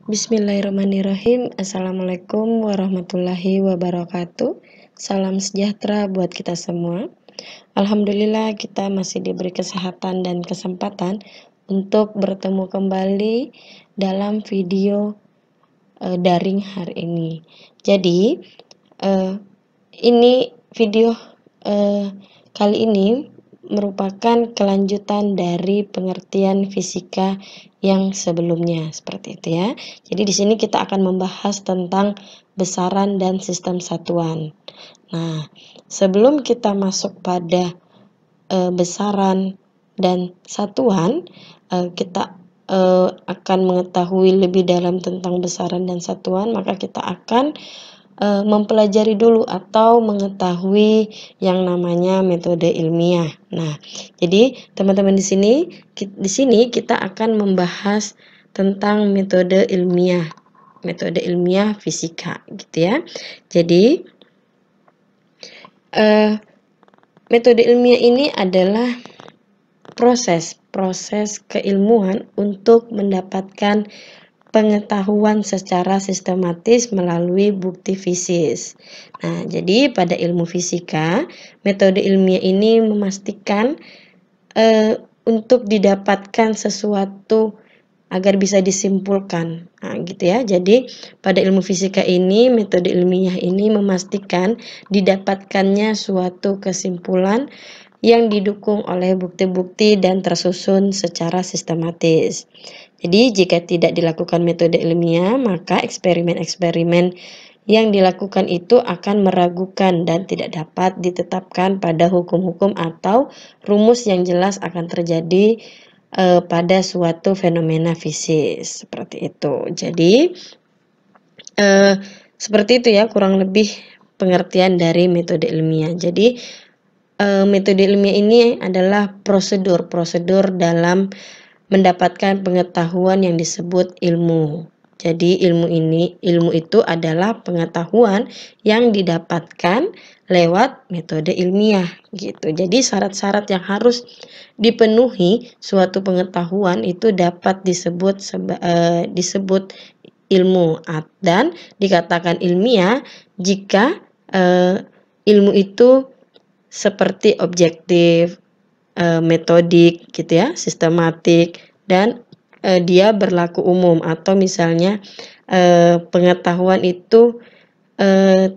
Bismillahirrahmanirrahim. Assalamualaikum warahmatullahi wabarakatuh. Salam sejahtera buat kita semua. Alhamdulillah kita masih diberi kesehatan dan kesempatan untuk bertemu kembali dalam video daring hari ini. Jadi ini video kali ini merupakan kelanjutan dari pengertian fisika yang sebelumnya, seperti itu ya. Jadi di sini kita akan membahas tentang besaran dan sistem satuan. Nah, sebelum kita masuk pada besaran dan satuan, kita akan mengetahui lebih dalam tentang besaran dan satuan, maka kita akan mempelajari dulu atau mengetahui yang namanya metode ilmiah. Nah, jadi teman-teman di sini kita akan membahas tentang metode ilmiah fisika, gitu ya. Jadi metode ilmiah ini adalah proses keilmuan untuk mendapatkan pengetahuan secara sistematis melalui bukti fisis. Nah, jadi pada ilmu fisika, metode ilmiah ini memastikan untuk didapatkan sesuatu agar bisa disimpulkan. Nah, gitu ya. Jadi, pada ilmu fisika ini, metode ilmiah ini memastikan didapatkannya suatu kesimpulan yang didukung oleh bukti-bukti dan tersusun secara sistematis. Jadi, jika tidak dilakukan metode ilmiah, maka eksperimen-eksperimen yang dilakukan itu akan meragukan dan tidak dapat ditetapkan pada hukum-hukum atau rumus yang jelas akan terjadi pada suatu fenomena fisis, seperti itu. Jadi, seperti itu ya kurang lebih pengertian dari metode ilmiah. Jadi, metode ilmiah ini adalah prosedur dalam mendapatkan pengetahuan yang disebut ilmu. Jadi ilmu itu adalah pengetahuan yang didapatkan lewat metode ilmiah gitu. Jadi syarat-syarat yang harus dipenuhi suatu pengetahuan itu dapat disebut ilmu, dan dikatakan ilmiah jika ilmu itu seperti objektif, metodik gitu ya, sistematik, dan dia berlaku umum, atau misalnya pengetahuan itu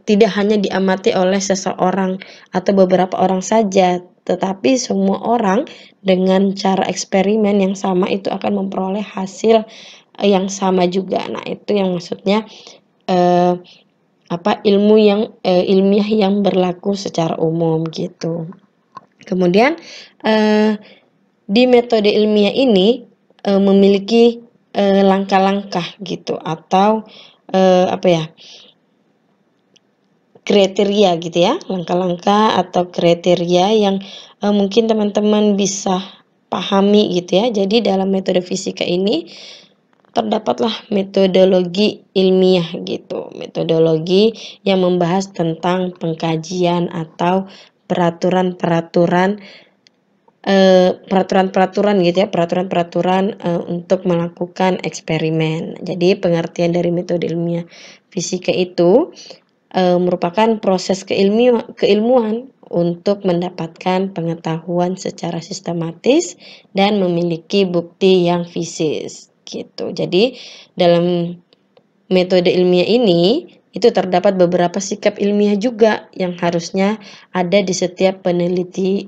tidak hanya diamati oleh seseorang atau beberapa orang saja, tetapi semua orang dengan cara eksperimen yang sama itu akan memperoleh hasil yang sama juga. Nah, itu yang maksudnya ilmu yang ilmiah yang berlaku secara umum gitu. Kemudian di metode ilmiah ini memiliki langkah-langkah gitu, atau kriteria gitu ya, langkah-langkah atau kriteria yang mungkin teman-teman bisa pahami gitu ya. Jadi dalam metode fisika ini terdapatlah metodologi ilmiah gitu, metodologi yang membahas tentang pengkajian atau peraturan-peraturan gitu ya, peraturan-peraturan untuk melakukan eksperimen. Jadi pengertian dari metode ilmiah fisika itu merupakan proses keilmuan untuk mendapatkan pengetahuan secara sistematis dan memiliki bukti yang fisis gitu. Jadi dalam metode ilmiah ini itu terdapat beberapa sikap ilmiah juga yang harusnya ada di setiap peneliti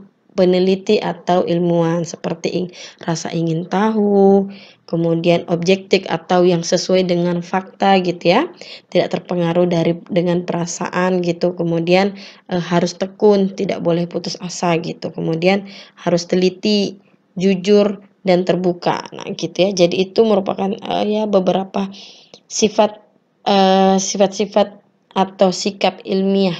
atau ilmuwan, seperti rasa ingin tahu, kemudian objektif atau yang sesuai dengan fakta gitu ya, tidak terpengaruh dengan perasaan gitu, kemudian harus tekun, tidak boleh putus asa gitu, kemudian harus teliti, jujur, dan terbuka. Nah gitu ya, jadi itu merupakan beberapa sifat-sifat atau sikap ilmiah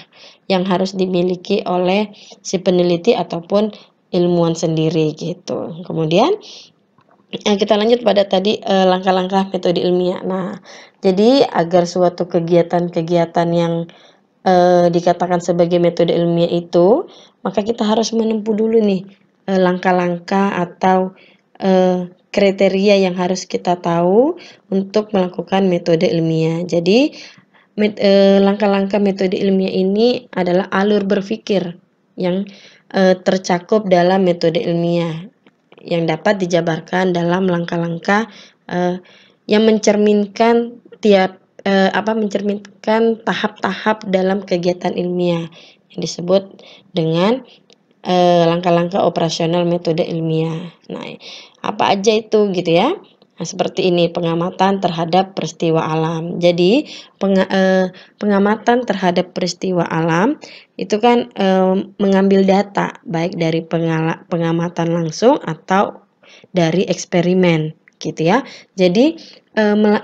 yang harus dimiliki oleh si peneliti ataupun ilmuwan sendiri gitu. Kemudian kita lanjut pada tadi langkah-langkah metode ilmiah. Nah, jadi agar suatu kegiatan-kegiatan yang dikatakan sebagai metode ilmiah itu, maka kita harus menempuh dulu nih langkah-langkah atau kriteria yang harus kita tahu untuk melakukan metode ilmiah. Jadi langkah-langkah metode ilmiah ini adalah alur berpikir yang tercakup dalam metode ilmiah yang dapat dijabarkan dalam langkah-langkah yang mencerminkan mencerminkan tahap-tahap dalam kegiatan ilmiah yang disebut dengan langkah-langkah operasional metode ilmiah. Nah, apa aja itu gitu ya? Nah, seperti ini pengamatan terhadap peristiwa alam. Jadi pengamatan terhadap peristiwa alam itu kan mengambil data baik dari pengamatan langsung atau dari eksperimen gitu ya. Jadi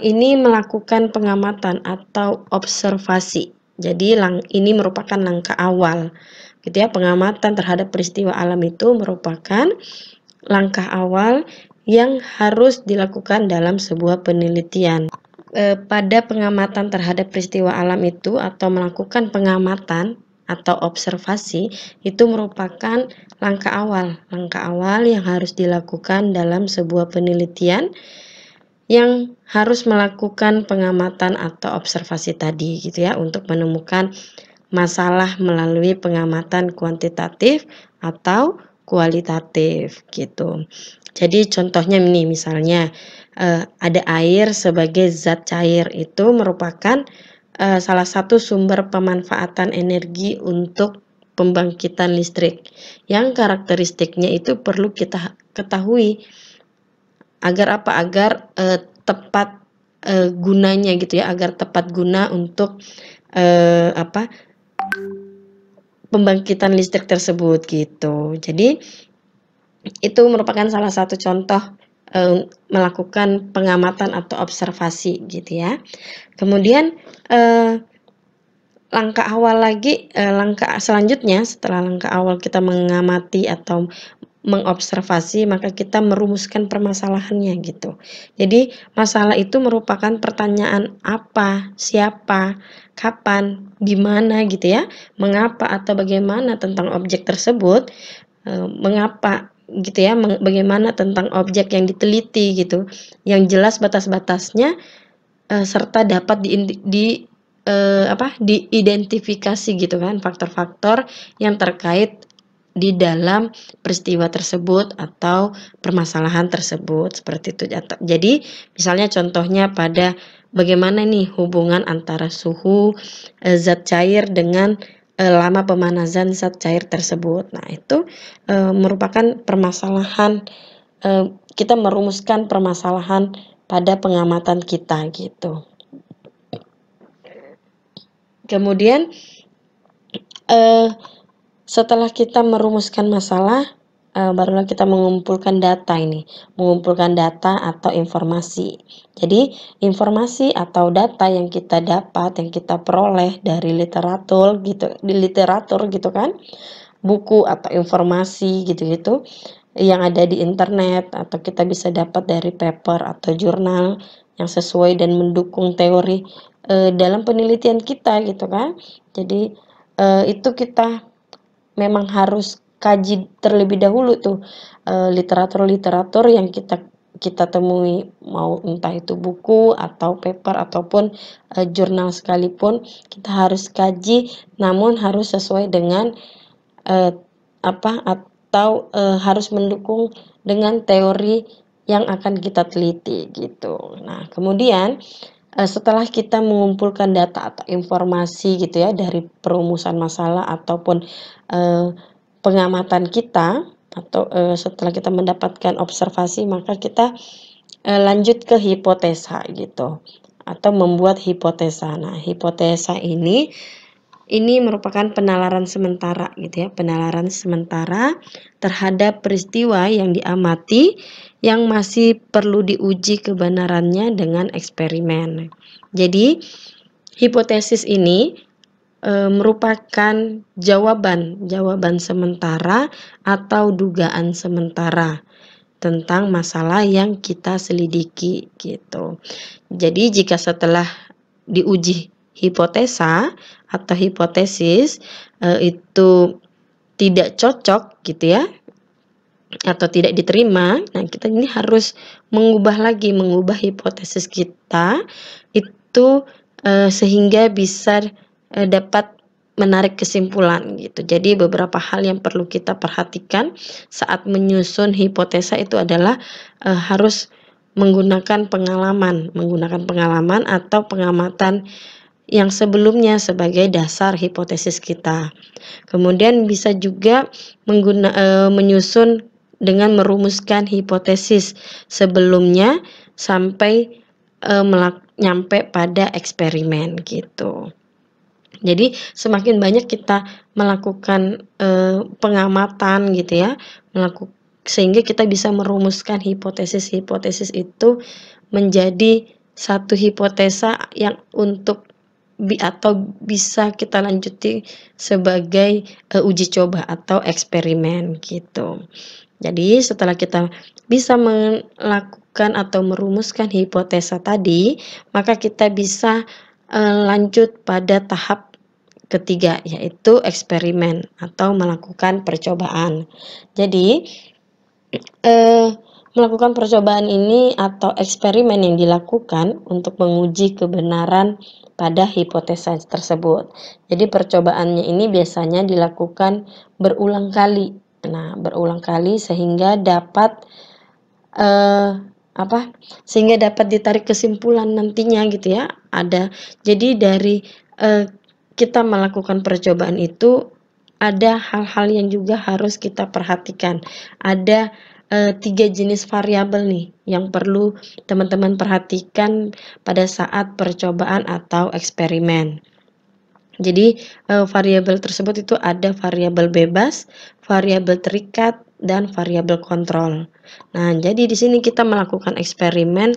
ini melakukan pengamatan atau observasi. Jadi ini merupakan langkah awal gitu ya. Pengamatan terhadap peristiwa alam itu merupakan langkah awal yang harus dilakukan dalam sebuah penelitian. Pada pengamatan terhadap peristiwa alam itu atau melakukan pengamatan atau observasi itu merupakan langkah awal yang harus dilakukan dalam sebuah penelitian yang harus melakukan pengamatan atau observasi tadi gitu ya, untuk menemukan masalah melalui pengamatan kuantitatif atau kualitatif gitu. Jadi contohnya ini misalnya ada air sebagai zat cair, itu merupakan salah satu sumber pemanfaatan energi untuk pembangkitan listrik yang karakteristiknya itu perlu kita ketahui agar tepat gunanya gitu ya, agar tepat guna untuk pembangkitan listrik tersebut gitu. Jadi itu merupakan salah satu contoh melakukan pengamatan atau observasi gitu ya. Kemudian langkah selanjutnya setelah langkah awal kita mengamati atau mengobservasi, maka kita merumuskan permasalahannya gitu. Jadi masalah itu merupakan pertanyaan apa, siapa, kapan, di mana gitu ya, mengapa atau bagaimana tentang objek tersebut, mengapa gitu ya, bagaimana tentang objek yang diteliti gitu, yang jelas batas-batasnya serta dapat diidentifikasi gitu kan, faktor-faktor yang terkait di dalam peristiwa tersebut atau permasalahan tersebut, seperti itu. Jadi misalnya contohnya pada bagaimana nih hubungan antara suhu zat cair dengan lama pemanasan zat cair tersebut. Nah, itu merupakan permasalahan, kita merumuskan permasalahan pada pengamatan kita gitu. Kemudian setelah kita merumuskan masalah, barulah kita mengumpulkan data atau informasi. Jadi informasi atau data yang kita dapat, yang kita peroleh dari literatur gitu kan, buku atau informasi gitu-gitu yang ada di internet, atau kita bisa dapat dari paper atau jurnal yang sesuai dan mendukung teori dalam penelitian kita gitu kan. Jadi itu kita memang harus kaji terlebih dahulu tuh literatur-literatur yang kita temui, mau entah itu buku atau paper ataupun jurnal sekalipun, kita harus kaji, namun harus sesuai dengan harus mendukung dengan teori yang akan kita teliti gitu. Nah, kemudian setelah kita mengumpulkan data atau informasi gitu ya dari perumusan masalah ataupun pengamatan kita, atau setelah kita mendapatkan observasi, maka kita lanjut ke hipotesa gitu, atau membuat hipotesa. Nah, hipotesa ini merupakan penalaran sementara gitu ya, penalaran sementara terhadap peristiwa yang diamati yang masih perlu diuji kebenarannya dengan eksperimen. Jadi hipotesis ini merupakan jawaban sementara atau dugaan sementara tentang masalah yang kita selidiki gitu. Jadi jika setelah diuji hipotesa atau hipotesis itu tidak cocok gitu ya, atau tidak diterima, nah kita ini harus mengubah hipotesis kita itu sehingga bisa dapat menarik kesimpulan gitu. Jadi beberapa hal yang perlu kita perhatikan saat menyusun hipotesa itu adalah harus menggunakan pengalaman atau pengamatan yang sebelumnya sebagai dasar hipotesis kita. Kemudian bisa juga menyusun dengan merumuskan hipotesis sebelumnya sampai nyampe pada eksperimen gitu. Jadi semakin banyak kita melakukan pengamatan gitu ya, sehingga kita bisa merumuskan hipotesis itu menjadi satu hipotesa yang bisa kita lanjuti sebagai uji coba atau eksperimen gitu. Jadi setelah kita bisa melakukan atau merumuskan hipotesa tadi, maka kita bisa lanjut pada tahap ketiga, yaitu eksperimen atau melakukan percobaan. Jadi melakukan percobaan ini atau eksperimen yang dilakukan untuk menguji kebenaran pada hipotesa tersebut. Jadi percobaannya ini biasanya dilakukan berulang kali. Nah, berulang kali sehingga dapat ditarik kesimpulan nantinya gitu ya. Jadi dari kita melakukan percobaan itu ada hal-hal yang juga harus kita perhatikan. Ada 3 jenis variabel nih yang perlu teman-teman perhatikan pada saat percobaan atau eksperimen. Jadi variabel tersebut itu ada variabel bebas, variabel terikat, dan variabel kontrol. Nah, jadi di sini kita melakukan eksperimen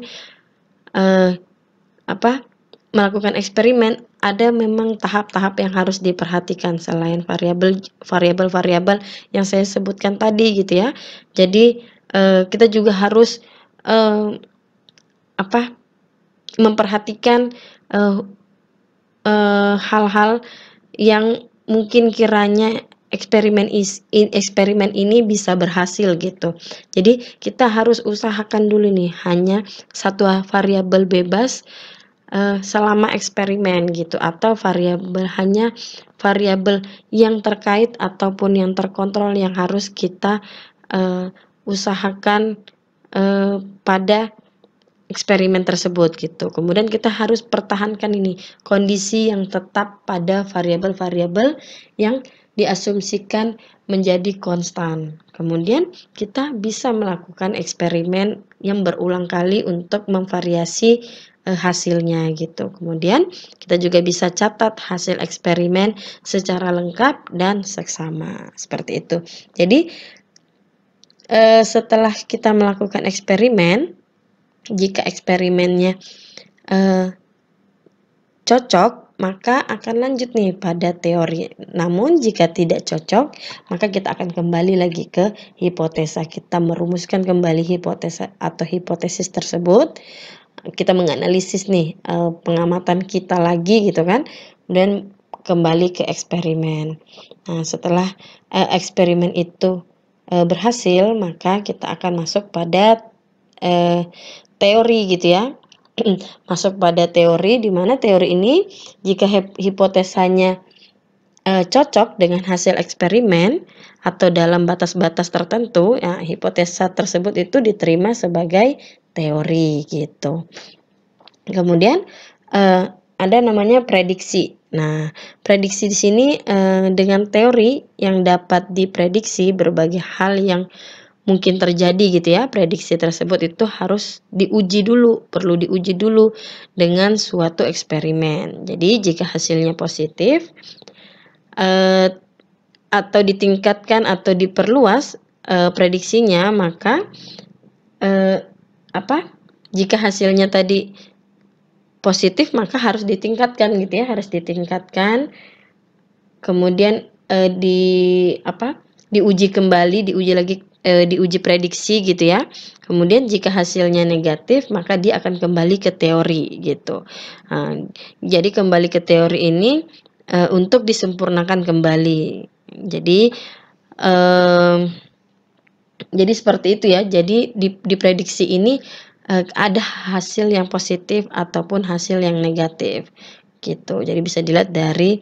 ada memang tahap-tahap yang harus diperhatikan selain variabel-variabel yang saya sebutkan tadi gitu ya. Jadi kita juga harus memperhatikan hal-hal yang mungkin kiranya eksperimen ini bisa berhasil gitu. Jadi kita harus usahakan dulu nih hanya satu variabel bebas selama eksperimen gitu, atau hanya variabel yang terkait ataupun yang terkontrol yang harus kita usahakan pada eksperimen tersebut gitu. Kemudian kita harus pertahankan ini kondisi yang tetap pada variabel-variabel yang diasumsikan menjadi konstan. Kemudian kita bisa melakukan eksperimen yang berulang kali untuk memvariasi hasilnya gitu. Kemudian kita juga bisa catat hasil eksperimen secara lengkap dan seksama seperti itu. Jadi setelah kita melakukan eksperimen, jika eksperimennya cocok, maka akan lanjut nih pada teori. Namun jika tidak cocok, maka kita akan kembali lagi ke hipotesa. Kita merumuskan kembali hipotesa atau hipotesis tersebut. Kita menganalisis nih pengamatan kita lagi gitu kan, dan kembali ke eksperimen. Nah, setelah eksperimen itu berhasil, maka kita akan masuk pada teori gitu ya. Masuk pada teori, di mana teori ini jika hipotesanya cocok dengan hasil eksperimen atau dalam batas-batas tertentu, ya, hipotesa tersebut itu diterima sebagai teori gitu. Kemudian ada namanya prediksi. Nah, prediksi di sini dengan teori yang dapat diprediksi berbagai hal yang mungkin terjadi gitu ya. Prediksi tersebut itu harus perlu diuji dulu dengan suatu eksperimen. Jadi jika hasilnya positif atau ditingkatkan atau diperluas prediksinya, maka jika hasilnya tadi positif maka harus ditingkatkan gitu ya, harus ditingkatkan. Kemudian diuji kembali, diuji prediksi gitu ya. Kemudian jika hasilnya negatif maka dia akan kembali ke teori gitu. Jadi kembali ke teori ini untuk disempurnakan kembali. Jadi Jadi seperti itu ya. Jadi di prediksi ini, ada hasil yang positif ataupun hasil yang negatif, gitu. Jadi bisa dilihat dari,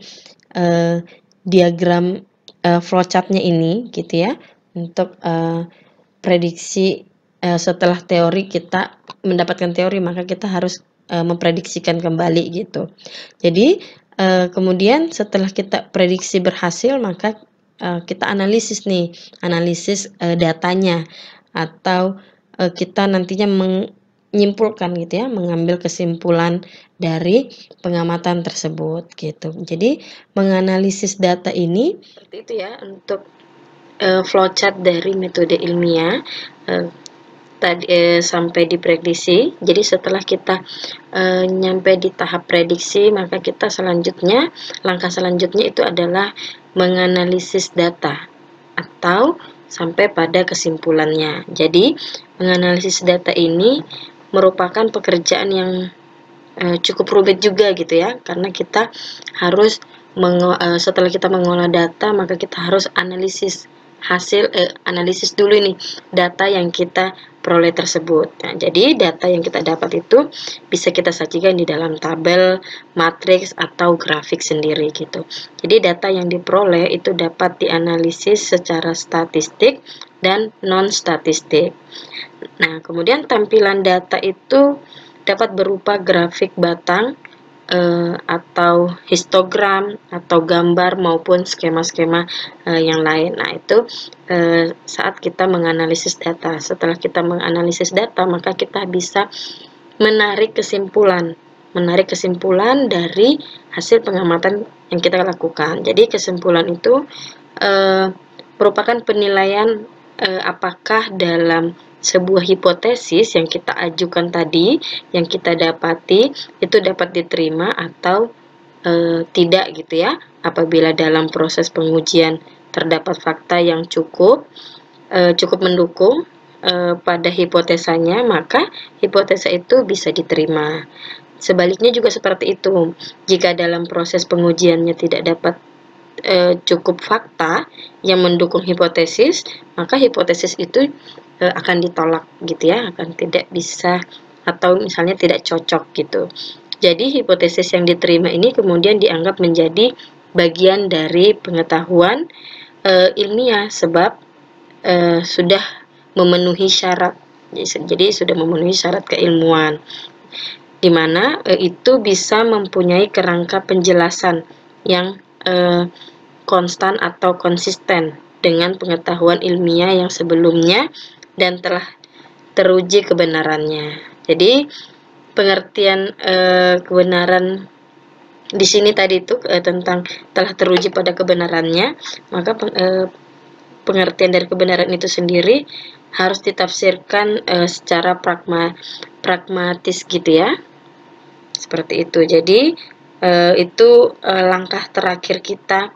diagram, flowchart-nya ini gitu ya, untuk, prediksi, setelah teori kita mendapatkan teori, maka kita harus, memprediksikan kembali gitu. Jadi, kemudian setelah kita prediksi berhasil, maka, kita analisis nih, analisis, datanya atau, kita nantinya menyimpulkan gitu ya, mengambil kesimpulan dari pengamatan tersebut gitu. Jadi menganalisis data ini seperti itu ya untuk, flowchart dari metode ilmiah, sampai diprediksi. Jadi setelah kita, nyampe di tahap prediksi, maka kita selanjutnya, langkah selanjutnya itu adalah menganalisis data atau sampai pada kesimpulannya. Jadi menganalisis data ini merupakan pekerjaan yang, cukup rumit juga gitu ya, karena kita harus setelah kita mengolah data, maka kita harus analisis dulu nih data yang kita peroleh tersebut. Nah, jadi data yang kita dapat itu bisa kita sajikan di dalam tabel, matriks, atau grafik sendiri gitu. Jadi data yang diperoleh itu dapat dianalisis secara statistik dan non-statistik. Nah, kemudian tampilan data itu dapat berupa grafik batang, atau histogram atau gambar maupun skema-skema, yang lain. Nah, itu, saat kita menganalisis data. Setelah kita menganalisis data, maka kita bisa menarik kesimpulan dari hasil pengamatan yang kita lakukan. Jadi kesimpulan itu, merupakan penilaian, apakah dalam sebuah hipotesis yang kita ajukan tadi, yang kita dapati, itu dapat diterima atau, tidak gitu ya. Apabila dalam proses pengujian terdapat fakta yang cukup mendukung, pada hipotesanya, maka hipotesa itu bisa diterima. Sebaliknya juga seperti itu. Jika dalam proses pengujiannya tidak dapat, cukup fakta yang mendukung hipotesis, maka hipotesis itu, akan ditolak gitu ya, akan tidak bisa atau misalnya tidak cocok gitu. Jadi hipotesis yang diterima ini kemudian dianggap menjadi bagian dari pengetahuan, ilmiah sebab, sudah memenuhi syarat. Jadi sudah memenuhi syarat keilmuan, di mana, itu bisa mempunyai kerangka penjelasan yang, konstan atau konsisten dengan pengetahuan ilmiah yang sebelumnya dan telah teruji kebenarannya. Jadi pengertian, kebenaran di sini tadi itu, tentang telah teruji pada kebenarannya, maka pengertian dari kebenaran itu sendiri harus ditafsirkan, secara pragmatis gitu ya, seperti itu. Jadi itu, langkah terakhir kita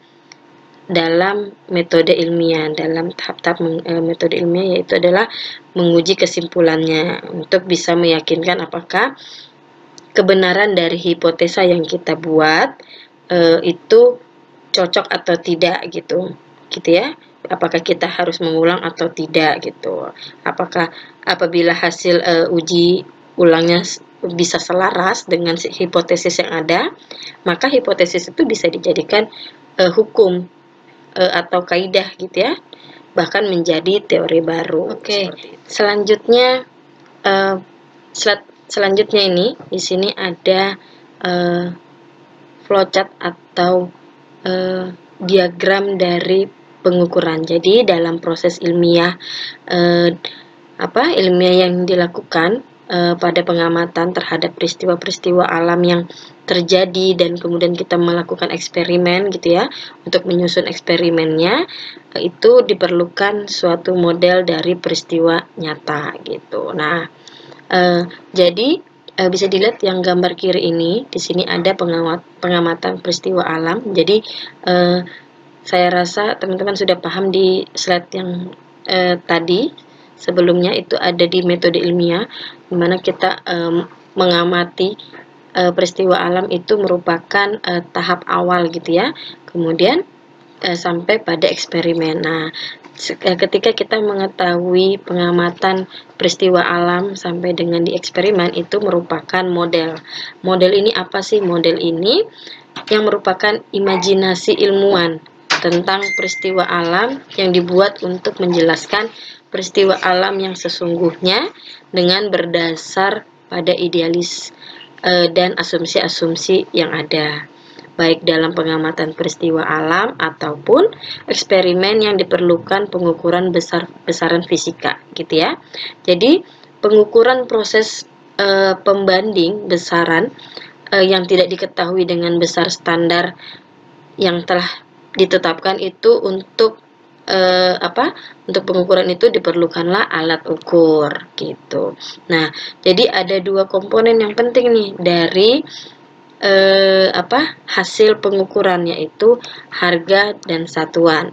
dalam metode ilmiah, dalam tahap-tahap metode ilmiah, yaitu adalah menguji kesimpulannya untuk bisa meyakinkan apakah kebenaran dari hipotesa yang kita buat, itu cocok atau tidak gitu ya. Apakah kita harus mengulang atau tidak gitu. Apakah apabila hasil, uji ulangnya bisa selaras dengan hipotesis yang ada, maka hipotesis itu bisa dijadikan, hukum, atau kaidah gitu ya, bahkan menjadi teori baru. Oke, selanjutnya, slide selanjutnya ini, di sini ada, flowchart atau, diagram dari pengukuran. Jadi dalam proses ilmiah, ilmiah yang dilakukan, pada pengamatan terhadap peristiwa-peristiwa alam yang terjadi dan kemudian kita melakukan eksperimen gitu ya, untuk menyusun eksperimennya, itu diperlukan suatu model dari peristiwa nyata gitu. Nah, jadi, bisa dilihat yang gambar kiri ini, di sini ada pengamatan peristiwa alam. Jadi, saya rasa teman-teman sudah paham di slide yang, tadi sebelumnya itu ada di metode ilmiah, di mana kita, mengamati, peristiwa alam itu merupakan, tahap awal gitu ya, kemudian, sampai pada eksperimen. Nah, ketika kita mengetahui pengamatan peristiwa alam sampai dengan di eksperimen, itu merupakan model. Model ini apa sih? Model ini yang merupakan imajinasi ilmuwan tentang peristiwa alam yang dibuat untuk menjelaskan peristiwa alam yang sesungguhnya dengan berdasar pada idealis dan asumsi-asumsi yang ada, baik dalam pengamatan peristiwa alam ataupun eksperimen yang diperlukan pengukuran besaran fisika, gitu ya. Jadi pengukuran proses pembanding besaran yang tidak diketahui dengan besar standar yang telah ditetapkan itu untuk untuk pengukuran itu diperlukanlah alat ukur, gitu. Nah, jadi ada dua komponen yang penting nih dari hasil pengukuran, yaitu harga dan satuan.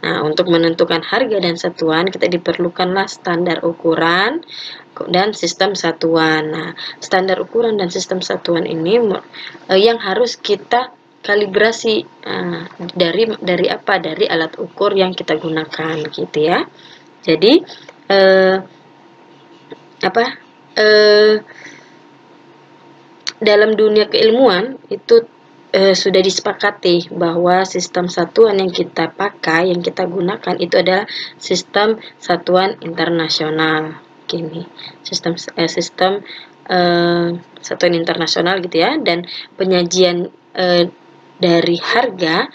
Nah, untuk menentukan harga dan satuan kita diperlukanlah standar ukuran dan sistem satuan. Nah, standar ukuran dan sistem satuan ini yang harus kita kalibrasi dari apa? Dari alat ukur yang kita gunakan, gitu ya. Jadi dalam dunia keilmuan itu sudah disepakati bahwa sistem satuan yang kita pakai, yang kita gunakan itu adalah sistem satuan internasional. Gini, sistem satuan internasional, gitu ya. Dan penyajian dari harga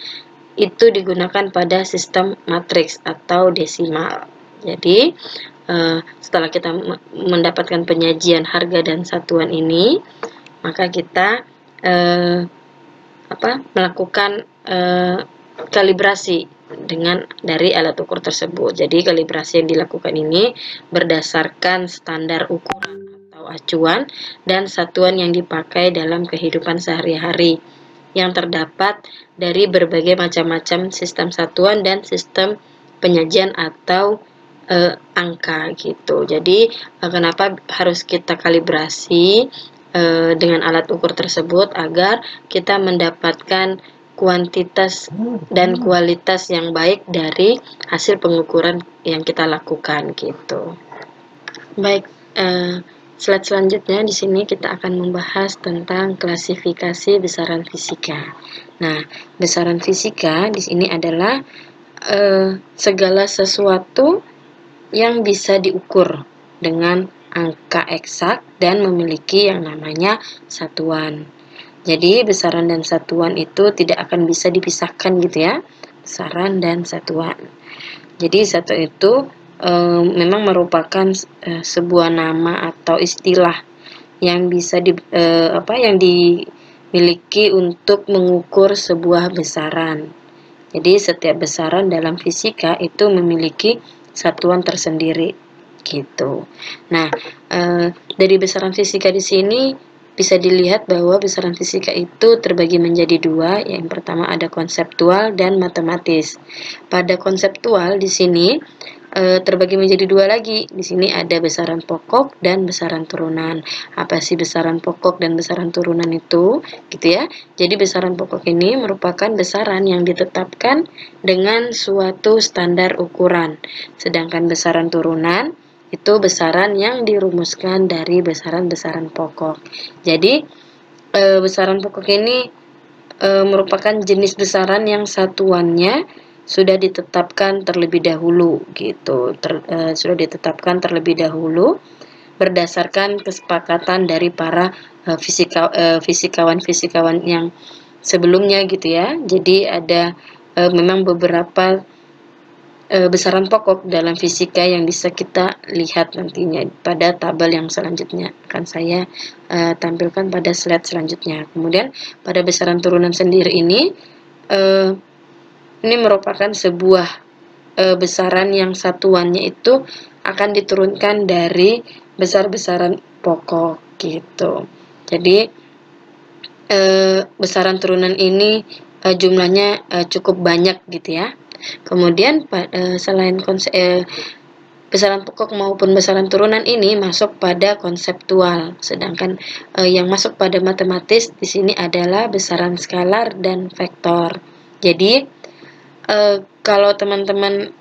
itu digunakan pada sistem matriks atau desimal. Jadi setelah kita mendapatkan penyajian harga dan satuan ini, maka kita melakukan kalibrasi dari alat ukur tersebut. Jadi kalibrasi yang dilakukan ini berdasarkan standar ukuran atau acuan dan satuan yang dipakai dalam kehidupan sehari-hari yang terdapat dari berbagai macam-macam sistem satuan dan sistem penyajian atau angka, gitu. Jadi kenapa harus kita kalibrasi dengan alat ukur tersebut? Agar kita mendapatkan kuantitas dan kualitas yang baik dari hasil pengukuran yang kita lakukan, gitu. Baik, slide selanjutnya di sini kita akan membahas tentang klasifikasi besaran fisika. Nah, besaran fisika di sini adalah segala sesuatu yang bisa diukur dengan angka eksak dan memiliki yang namanya satuan. Jadi besaran dan satuan itu tidak akan bisa dipisahkan, gitu ya. Besaran dan satuan. Jadi satu itu memang merupakan sebuah nama atau istilah yang bisa yang dimiliki untuk mengukur sebuah besaran. Jadi setiap besaran dalam fisika itu memiliki satuan tersendiri, gitu. Nah, dari besaran fisika di sini bisa dilihat bahwa besaran fisika itu terbagi menjadi dua. Yang pertama ada konseptual dan matematis. Pada konseptual di sini terbagi menjadi dua lagi. Di sini ada besaran pokok dan besaran turunan. Apa sih besaran pokok dan besaran turunan itu? Gitu ya. Jadi besaran pokok ini merupakan besaran yang ditetapkan dengan suatu standar ukuran. Sedangkan besaran turunan itu besaran yang dirumuskan dari besaran-besaran pokok. Jadi besaran pokok ini merupakan jenis besaran yang satuannya sudah ditetapkan terlebih dahulu, gitu. Sudah ditetapkan terlebih dahulu berdasarkan kesepakatan dari para fisikawan yang sebelumnya, gitu ya. Jadi ada memang beberapa besaran pokok dalam fisika yang bisa kita lihat nantinya pada tabel yang selanjutnya akan saya tampilkan pada slide selanjutnya. Kemudian pada besaran turunan sendiri ini merupakan sebuah besaran yang satuannya itu akan diturunkan dari besar-besaran pokok, gitu. Jadi besaran turunan ini jumlahnya cukup banyak, gitu ya. Kemudian selain besaran pokok maupun besaran turunan ini masuk pada konseptual, sedangkan yang masuk pada matematis di sini adalah besaran skalar dan vektor. Jadi kalau teman-teman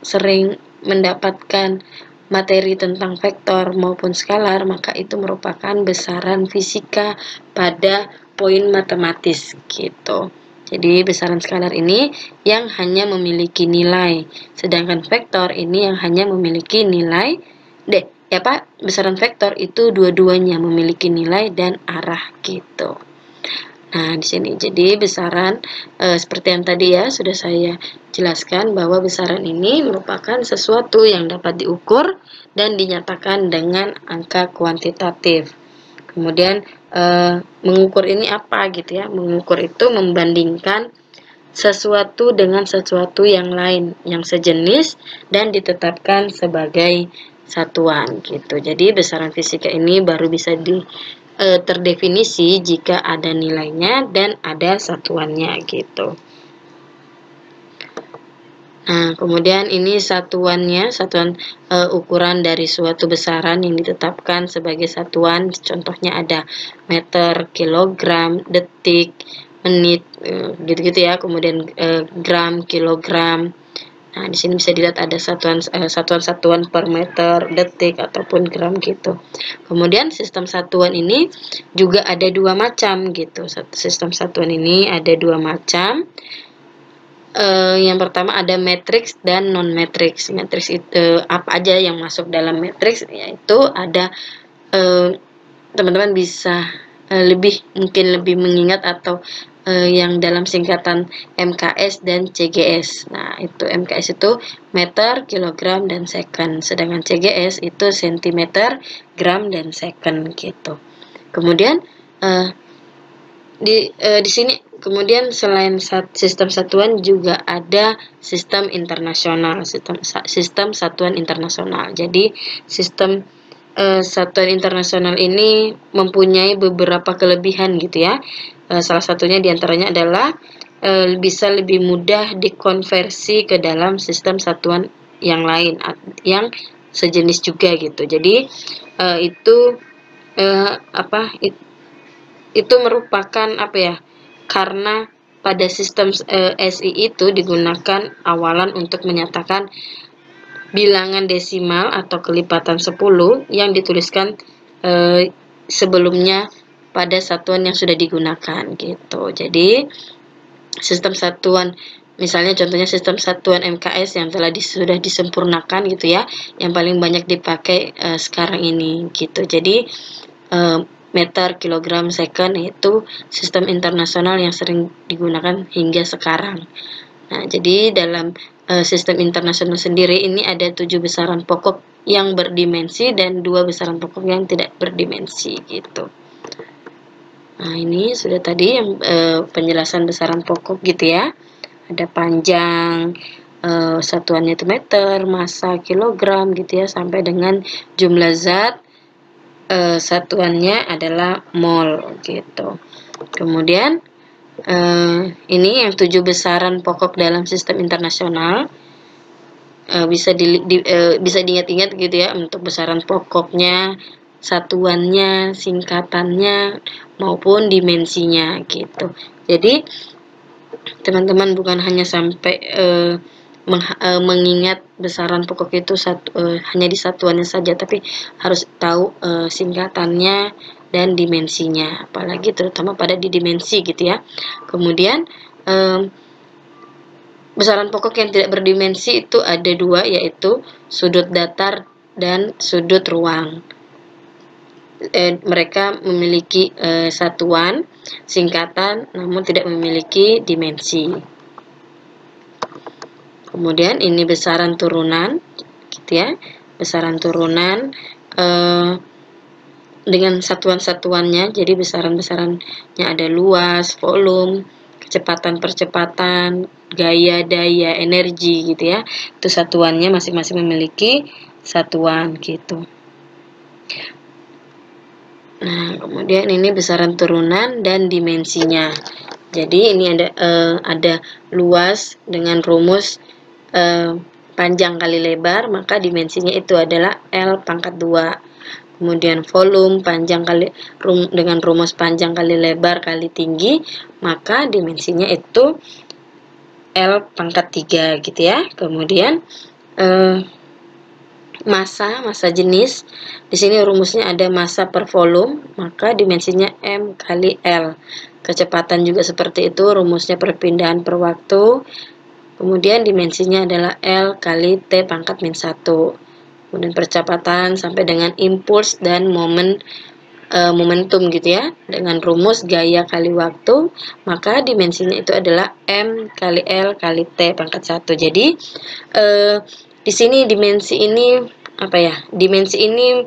sering mendapatkan materi tentang vektor maupun skalar, maka itu merupakan besaran fisika pada poin matematis gitu. Jadi besaran skalar ini yang hanya memiliki nilai, sedangkan vektor ini yang hanya memiliki nilai besaran vektor itu dua-duanya memiliki nilai dan arah gitu. Nah, di sini jadi besaran seperti yang tadi ya sudah saya jelaskan bahwa besaran ini merupakan sesuatu yang dapat diukur dan dinyatakan dengan angka kuantitatif. Kemudian mengukur ini apa gitu ya? Mengukur itu membandingkan sesuatu dengan sesuatu yang lain yang sejenis dan ditetapkan sebagai satuan gitu. Jadi besaran fisika ini baru bisa terdefinisi jika ada nilainya dan ada satuannya gitu. Nah, kemudian ini satuannya, satuan ukuran dari suatu besaran yang ditetapkan sebagai satuan. Contohnya ada meter, kilogram, detik, menit, gitu-gitu ya. Kemudian gram, kilogram. Nah, di sini bisa dilihat ada satuan-satuan per meter, detik, ataupun gram gitu. Kemudian sistem satuan ini juga ada dua macam gitu. Sistem satuan ini ada dua macam. Yang pertama ada matriks dan non matriks. Matriks itu apa aja yang masuk dalam matriks, yaitu ada teman-teman bisa mungkin lebih mengingat atau yang dalam singkatan MKS dan CGS. Nah, itu MKS itu meter, kilogram, dan second. Sedangkan CGS itu sentimeter, gram, dan second gitu. Kemudian di sini kemudian selain sistem satuan juga ada sistem internasional, sistem satuan internasional. Jadi sistem satuan internasional ini mempunyai beberapa kelebihan gitu ya. Salah satunya diantaranya adalah bisa lebih mudah dikonversi ke dalam sistem satuan yang lain yang sejenis juga gitu. Jadi itu merupakan karena pada sistem SI itu digunakan awalan untuk menyatakan bilangan desimal atau kelipatan 10 yang dituliskan sebelumnya pada satuan yang sudah digunakan gitu. Jadi sistem satuan, misalnya contohnya sistem satuan MKS yang sudah disempurnakan gitu ya, yang paling banyak dipakai sekarang ini gitu. Jadi meter, kilogram, second itu sistem internasional yang sering digunakan hingga sekarang. Nah, jadi dalam sistem internasional sendiri ini ada 7 besaran pokok yang berdimensi dan 2 besaran pokok yang tidak berdimensi gitu. Nah, ini sudah tadi yang penjelasan besaran pokok gitu ya. Ada panjang, satuannya itu meter, massa, kilogram gitu ya, sampai dengan jumlah zat, satuannya adalah mol gitu. Kemudian ini yang 7 besaran pokok dalam sistem internasional, bisa diingat-ingat gitu ya untuk besaran pokoknya, satuannya, singkatannya maupun dimensinya gitu. Jadi teman-teman bukan hanya sampai mengingat besaran pokok itu hanya di satuannya saja, tapi harus tahu singkatannya dan dimensinya, apalagi terutama pada di dimensi gitu ya. Kemudian besaran pokok yang tidak berdimensi itu ada 2, yaitu sudut datar dan sudut ruang. Mereka memiliki satuan, singkatan, namun tidak memiliki dimensi. Kemudian ini besaran turunan gitu ya, besaran turunan dengan satuan-satuannya. Jadi besaran-besarannya ada luas, volume, kecepatan-percepatan, gaya, daya, energi gitu ya. Itu satuannya masing-masing memiliki satuan gitu. Nah, kemudian ini besaran turunan dan dimensinya. Jadi ini ada luas dengan rumus panjang kali lebar, maka dimensinya itu adalah L pangkat 2. Kemudian volume panjang kali dengan rumus panjang kali lebar kali tinggi, maka dimensinya itu L pangkat 3 gitu ya. Kemudian massa jenis, di sini rumusnya ada massa per volume, maka dimensinya M kali L. Kecepatan juga seperti itu, rumusnya perpindahan per waktu. Kemudian dimensinya adalah L kali T pangkat min 1. Kemudian percepatan sampai dengan impuls dan momentum gitu ya. Dengan rumus gaya kali waktu, maka dimensinya itu adalah M kali L kali T pangkat 1. Jadi di sini dimensi ini apa ya? Dimensi ini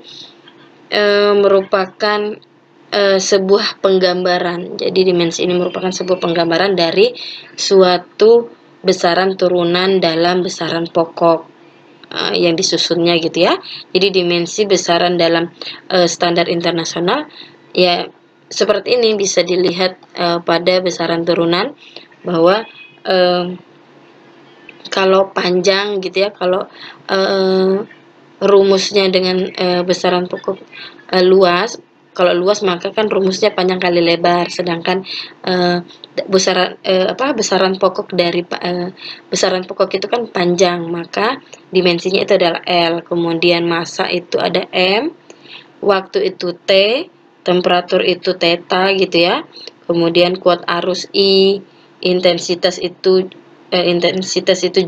merupakan sebuah penggambaran. Jadi dimensi ini merupakan sebuah penggambaran dari suatu besaran turunan dalam besaran pokok yang disusunnya gitu ya. Jadi dimensi besaran dalam standar internasional ya seperti ini, bisa dilihat pada besaran turunan bahwa kalau panjang gitu ya, kalau rumusnya dengan besaran pokok luas, kalau luas maka kan rumusnya panjang kali lebar, sedangkan besaran pokok dari besaran pokok itu kan panjang, maka dimensinya itu adalah L. Kemudian massa itu ada M, waktu itu T, temperatur itu theta gitu ya. Kemudian kuat arus I, intensitas itu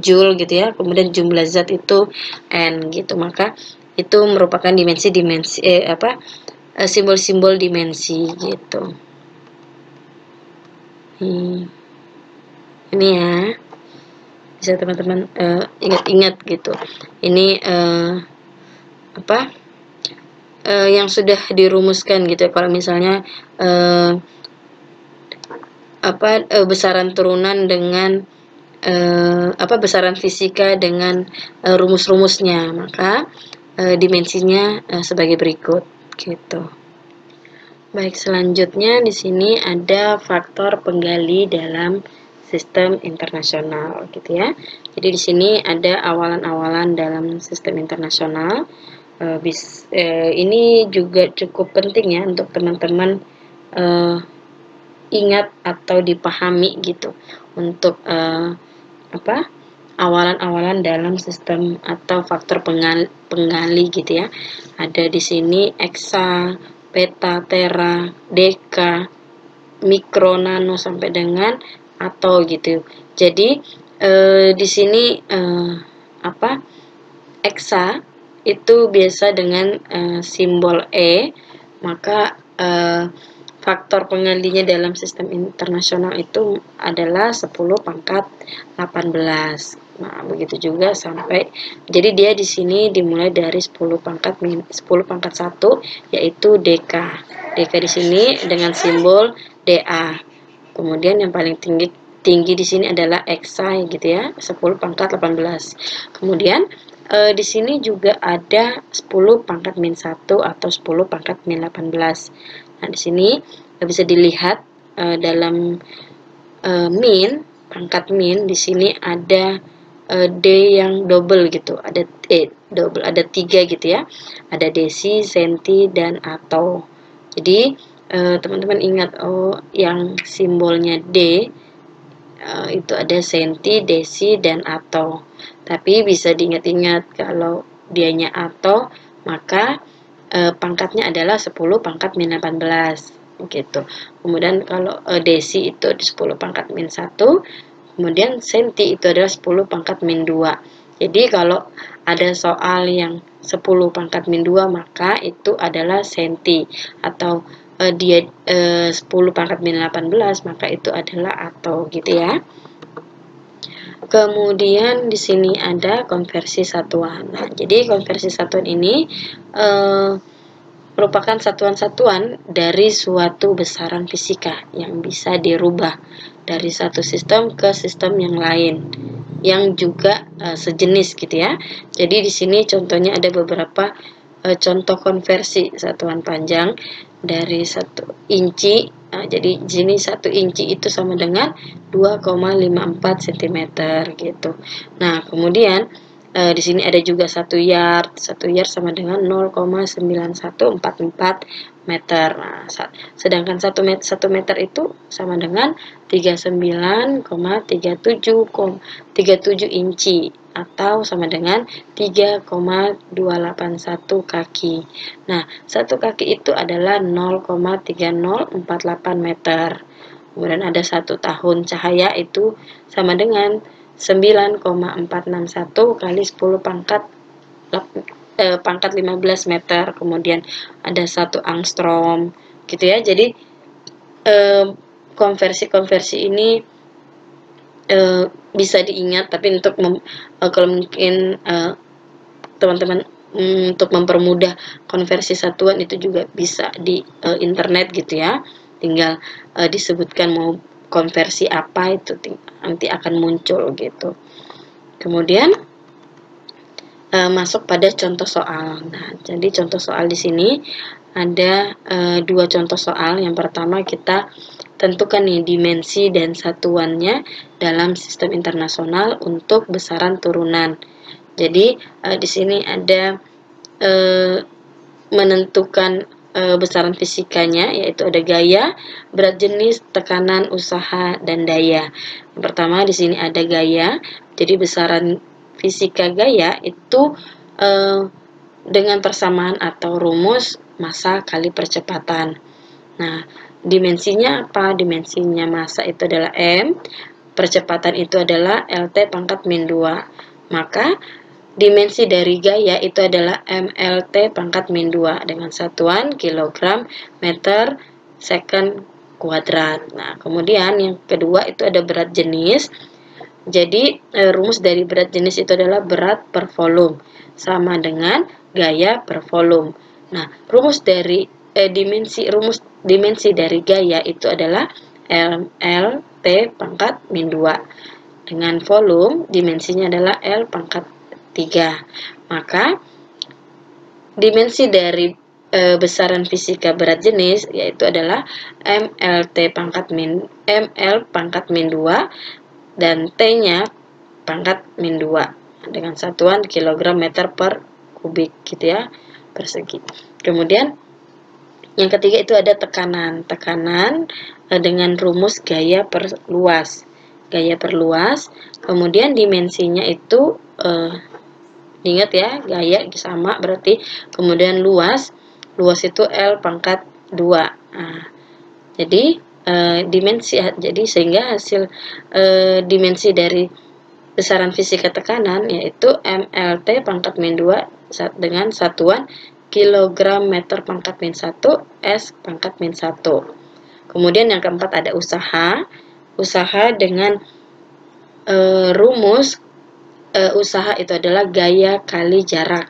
joule gitu ya. Kemudian jumlah zat itu N gitu. Maka itu merupakan simbol-simbol dimensi gitu. Ini ya, bisa teman-teman ingat-ingat gitu. Ini yang sudah dirumuskan gitu ya. Kalau misalnya besaran turunan dengan besaran fisika dengan rumus-rumusnya, maka dimensinya sebagai berikut gitu. Baik, selanjutnya di sini ada faktor penggali dalam sistem internasional gitu ya. Jadi di sini ada awalan-awalan dalam sistem internasional. Ini juga cukup penting ya untuk teman-teman ingat atau dipahami gitu untuk awalan-awalan dalam sistem atau faktor penggali gitu ya. Ada di sini eksa, peta, tera, deka, mikro, nano sampai dengan atau gitu. Jadi di sini eksa itu biasa dengan simbol E, maka faktor pengalinya dalam sistem internasional itu adalah 10 pangkat 18. Nah, begitu juga sampai, jadi dia di sini dimulai dari 10 pangkat 1 yaitu deka. Deka di sini dengan simbol DA. Kemudian yang paling tinggi di sini adalah eksa gitu ya, 10 pangkat 18. Kemudian di sini juga ada 10 pangkat min 1 atau 10 pangkat min 18. Nah, di sini bisa dilihat dalam pangkat min di sini ada D yang double gitu, ada double, ada 3 gitu ya. Ada desi, senti, dan atau. Jadi teman-teman ingat, yang simbolnya D itu ada senti, desi, dan atau. Tapi bisa diingat-ingat kalau dianya atau, maka pangkatnya adalah 10 pangkat min 18 gitu. Kemudian kalau desi itu 10 pangkat min 1, kemudian senti itu adalah 10 pangkat min 2. Jadi kalau ada soal yang 10 pangkat min 2, maka itu adalah senti, atau dia 10 pangkat min 18, maka itu adalah atau gitu ya. Kemudian di sini ada konversi satuan. Nah, jadi konversi satuan ini merupakan satuan-satuan dari suatu besaran fisika yang bisa dirubah dari satu sistem ke sistem yang lain yang juga sejenis gitu ya. Jadi di sini contohnya ada beberapa contoh konversi satuan panjang dari 1 inci. Jadi di sini 1 inci itu sama dengan 2,54 cm gitu. Nah, kemudian Di sini ada juga 1 yard. 1 yard sama dengan 0,9144 meter. Nah, sedangkan 1 meter itu sama dengan 39,37 inci atau sama dengan 3,281 kaki. Nah, satu kaki itu adalah 0,3048 meter. Kemudian ada 1 tahun cahaya itu sama dengan 9,461 kali 10 pangkat 15 meter. Kemudian ada 1 angstrom gitu ya. Jadi konversi-konversi ini bisa diingat, tapi untuk kalau mungkin teman-teman untuk mempermudah konversi satuan itu juga bisa di internet gitu ya. Tinggal disebutkan mau konversi apa, itu nanti akan muncul gitu. Kemudian masuk pada contoh soal. Nah, jadi contoh soal di sini ada 2 contoh soal. Yang pertama kita tentukan nih dimensi dan satuannya dalam sistem internasional untuk besaran turunan. Jadi di sini ada menentukan besaran fisikanya, yaitu ada gaya, berat jenis, tekanan, usaha, dan daya. Yang pertama di sini ada gaya. Jadi besaran fisika gaya itu dengan persamaan atau rumus massa kali percepatan. Nah, dimensinya apa? Dimensinya massa itu adalah M, percepatan itu adalah LT pangkat min 2. Maka dimensi dari gaya itu adalah MLT pangkat min 2 dengan satuan kilogram meter second kuadrat. Nah, kemudian yang kedua itu ada berat jenis. Jadi rumus dari berat jenis itu adalah berat per volume sama dengan gaya per volume. Nah, rumus dari dimensi dari gaya itu adalah LT pangkat min 2 dengan volume dimensinya adalah L pangkat 3. Maka dimensi dari besaran fisika berat jenis yaitu adalah ML pangkat min 2 dan T-nya pangkat min 2 dengan satuan kilogram meter per kubik gitu ya, persegi. Kemudian yang ketiga itu ada tekanan. Tekanan dengan rumus gaya per luas. Gaya per luas. Kemudian dimensinya itu ingat ya, gaya sama berarti. Kemudian luas itu L pangkat 2. Nah, jadi sehingga hasil dimensi dari besaran fisika tekanan yaitu MLT pangkat min 2 dengan satuan kilogram meter pangkat min 1 S pangkat min 1. Kemudian yang keempat ada usaha. Usaha dengan rumus usaha itu adalah gaya kali jarak.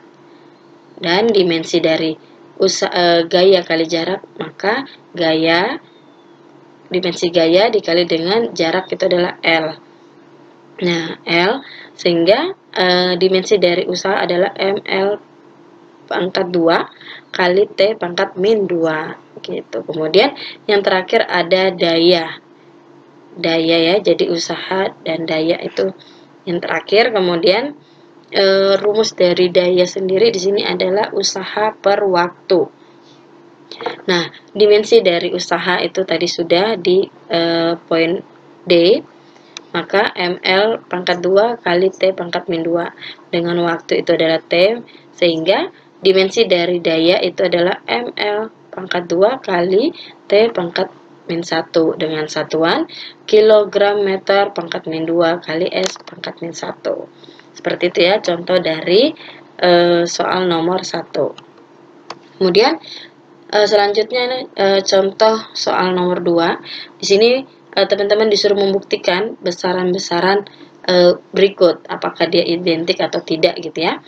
Dan dimensi dari gaya kali jarak, maka dimensi gaya dikali dengan jarak itu adalah L. Nah, L, sehingga dimensi dari usaha adalah ML pangkat 2 kali T pangkat min 2 gitu. Kemudian yang terakhir ada daya. Daya ya, jadi usaha dan daya itu yang terakhir. Kemudian rumus dari daya sendiri di sini adalah usaha per waktu. Nah, dimensi dari usaha itu tadi sudah di poin D. Maka ML pangkat 2 kali T pangkat min 2 dengan waktu itu adalah T, sehingga dimensi dari daya itu adalah ML pangkat 2 kali T pangkat min 1 dengan satuan kilogram meter pangkat min 2 kali S pangkat min 1. Seperti itu ya contoh dari soal nomor 1. Kemudian selanjutnya contoh soal nomor 2. Di sini teman-teman disuruh membuktikan besaran-besaran berikut, apakah dia identik atau tidak gitu ya.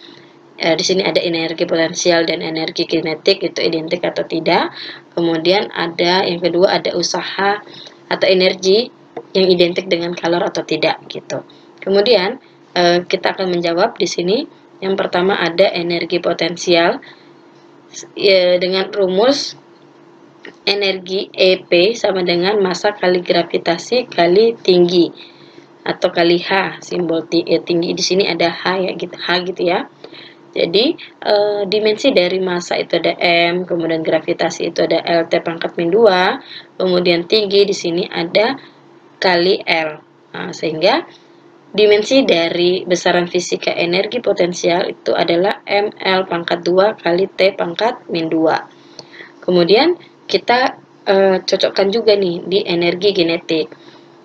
Di sini ada energi potensial dan energi kinetik, itu identik atau tidak. Kemudian ada yang kedua ada usaha atau energi yang identik dengan kalor atau tidak gitu. Kemudian kita akan menjawab di sini. Yang pertama ada energi potensial dengan rumus energi EP sama dengan massa kali gravitasi kali tinggi. atau kali H. Simbol tinggi di sini ada H ya gitu, H gitu ya. Jadi dimensi dari massa itu ada M, kemudian gravitasi itu ada LT pangkat min 2, kemudian tinggi di sini ada kali L. Nah, sehingga dimensi dari besaran fisika energi potensial itu adalah ML pangkat 2 kali T pangkat min 2. Kemudian kita cocokkan juga nih di energi kinetik.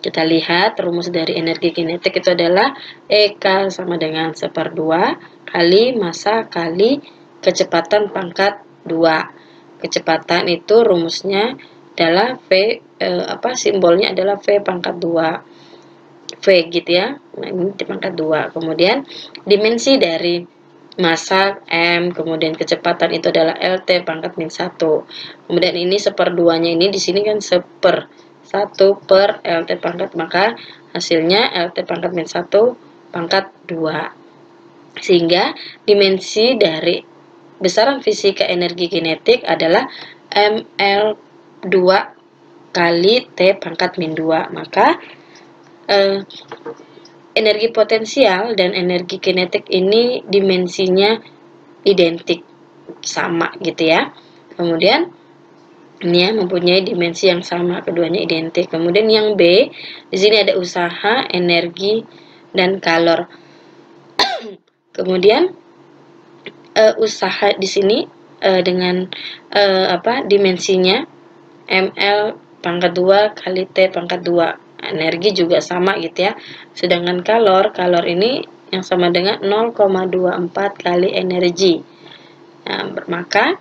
Kita lihat rumus dari energi kinetik itu adalah EK sama dengan 1/2 kali massa kali kecepatan pangkat 2. Kecepatan itu rumusnya adalah V, simbolnya adalah V pangkat 2. V gitu ya. Nah, ini pangkat 2. Kemudian dimensi dari massa M, kemudian kecepatan itu adalah LT pangkat min 1. Kemudian ini 1/2-nya ini di sini kan 1/1 per LT pangkat, maka hasilnya LT pangkat min 1 pangkat 2. Sehingga dimensi dari besaran fisika energi kinetik adalah ML2 kali T pangkat min 2. Maka energi potensial dan energi kinetik ini dimensinya identik, sama gitu ya. Kemudian ini ya, mempunyai dimensi yang sama, keduanya identik. Kemudian yang B, di sini ada usaha, energi, dan kalor. Kemudian usaha di sini dengan dimensinya ML pangkat 2 kali T pangkat 2. Energi juga sama gitu ya. Sedangkan kalor ini yang sama dengan 0,24 kali energi. Nah, maka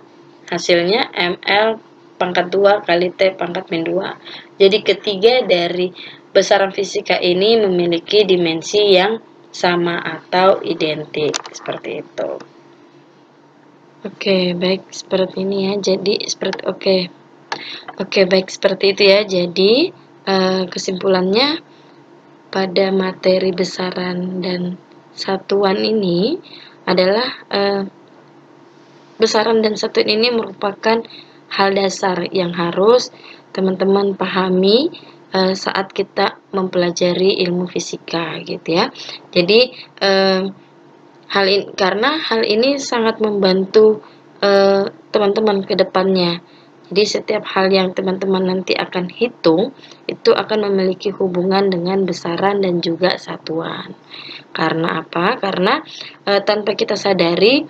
hasilnya ML pangkat 2 kali T pangkat min 2. Jadi ketiga dari besaran fisika ini memiliki dimensi yang sama atau identik, seperti itu. Oke, baik seperti ini ya. Jadi seperti Oke, baik seperti itu ya. Jadi kesimpulannya pada materi besaran dan satuan ini adalah besaran dan satuan ini merupakan hal dasar yang harus teman-teman pahami saat kita mempelajari ilmu fisika gitu ya. Jadi karena hal ini sangat membantu teman-teman ke depannya. Jadi setiap hal yang teman-teman nanti akan hitung itu akan memiliki hubungan dengan besaran dan juga satuan. Karena apa? Karena tanpa kita sadari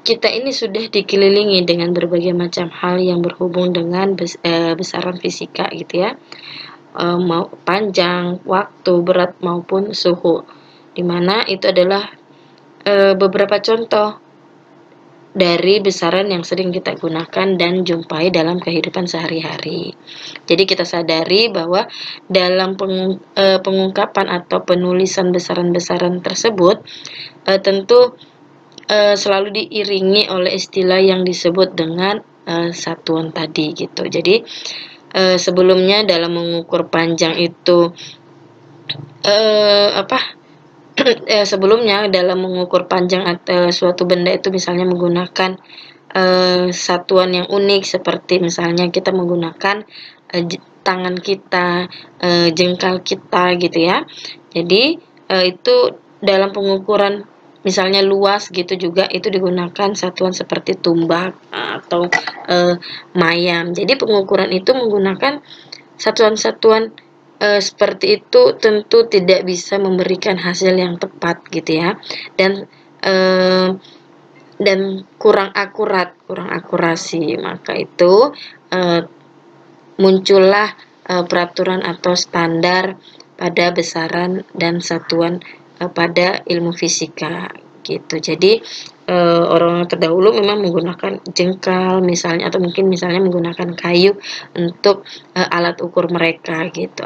kita ini sudah dikelilingi dengan berbagai macam hal yang berhubung dengan besaran fisika gitu ya. Mau panjang, waktu, berat maupun suhu. Dimana itu adalah beberapa contoh dari besaran yang sering kita gunakan dan jumpai dalam kehidupan sehari-hari. Jadi kita sadari bahwa dalam pengungkapan atau penulisan besaran-besaran tersebut tentu selalu diiringi oleh istilah yang disebut dengan satuan tadi gitu. Jadi sebelumnya dalam mengukur panjang itu sebelumnya dalam mengukur panjang atau suatu benda itu misalnya menggunakan satuan yang unik, seperti misalnya kita menggunakan tangan kita, jengkal kita gitu ya. Jadi itu dalam pengukuran misalnya luas gitu juga itu digunakan satuan seperti tumbak atau mayam. Jadi pengukuran itu menggunakan satuan-satuan seperti itu tentu tidak bisa memberikan hasil yang tepat gitu ya, dan kurang akurasi. Maka itu muncullah peraturan atau standar pada besaran dan satuan pada ilmu fisika gitu. Jadi orang terdahulu memang menggunakan jengkal misalnya, atau mungkin misalnya menggunakan kayu untuk alat ukur mereka gitu,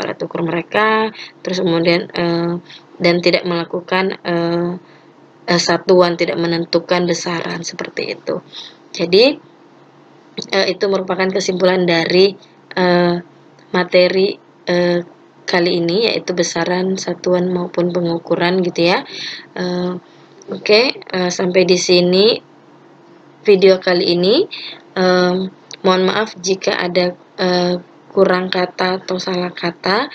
terus kemudian dan tidak melakukan satuan, tidak menentukan besaran seperti itu. Jadi itu merupakan kesimpulan dari materi kali ini, yaitu besaran, satuan maupun pengukuran gitu ya. Sampai di sini video kali ini. Mohon maaf jika ada kurang kata atau salah kata.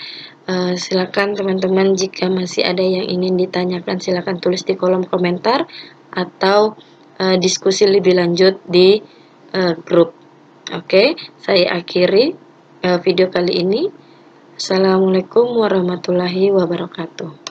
Silakan teman-teman jika masih ada yang ingin ditanyakan silakan tulis di kolom komentar atau diskusi lebih lanjut di grup. Oke, saya akhiri video kali ini. Assalamualaikum warahmatullahi wabarakatuh.